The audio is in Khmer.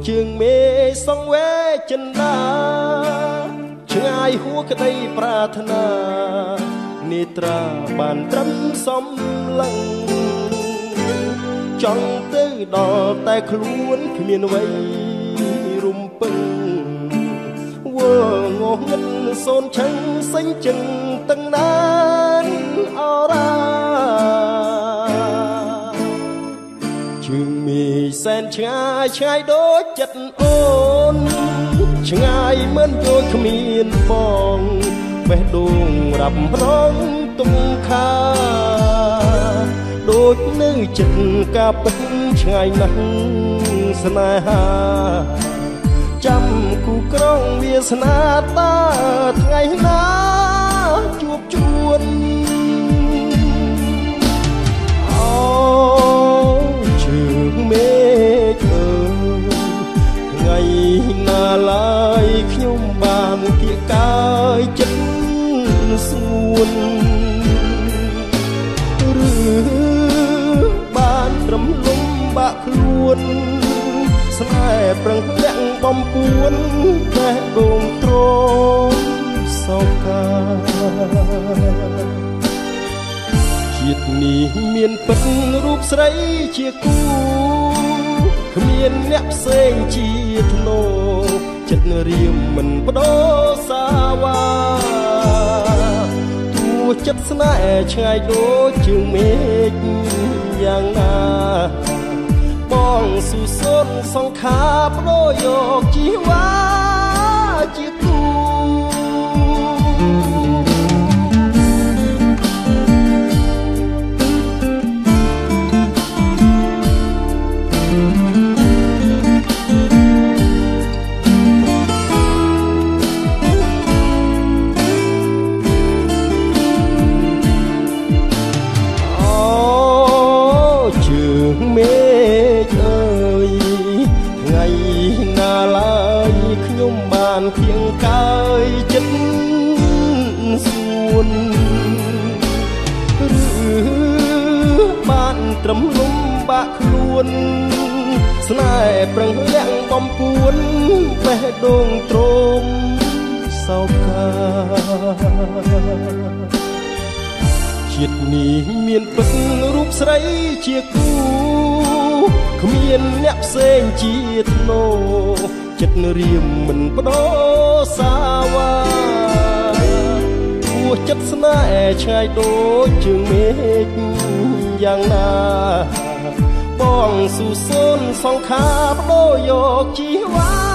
ជើងមេសងវេចិនដាឆ្ងាយហួក្តីប្រាថ្នានេត្រាបានត្រឹមសំឡឹងចង់ទៅដល់តែខ្លួនគ្មានអ្វីរំពឹងវើងងឹតសូនឆឹងសេញជឹងទាំងណានអរ៉ាជើងមីសែនឆ្ងាយឆ្ងាយដូចចិត្តអូនឆ្ងាយមិនយល់គ្មានបងបេះដូងរ៉ាប់រងទុំខាដូចនៅចិត្តកាពិតឆ្ងាយណាស់ស្នេហាចាំគូក្រងវាសនាតាថ្ងៃណាជួបជួនអូជើងមេឃអើយថ្ងៃណាឡើយខ្ញុំបានគៀកកាយចិត្តស្ងួនឬបានត្រឹមលំបាក់ខ្លួនស្នេហ៍ប្រឹងលាក់បំពួនតែដងទ្រមសោកាជាតិនេះមានពិតរូបស្រីជាគូគ្មានអ្នកផ្សេងជាធ្នោចិត្តរៀមមិនបដូរសាវ៉ាទួចិត្តស្នេហ៍ឆ្ងាយដូចជើងមេឃយ៉ាងណាបងសុសូនសង្ខាបដូរយកជីវ៉ាជាគូខៀងកាយចិត្តសួនឬបានត្រឹមលំបាក់ខ្លួនស្នេហ៍ប្រឹងលាក់បំពួនបេះដូងទ្រមសោកាជាតិនេះមានពិតរូបស្រីជាគូគ្មានអ្នកផ្សេងជាធ្នោចិត្តរៀមមិនបដូរសាវ៉ាពោះចិត្តស្នេហ៍ឆ្ងាយដូចជើងមេឃយ៉ាងណាបងសុសូនសង្ខាបដូរយកជីវ៉ា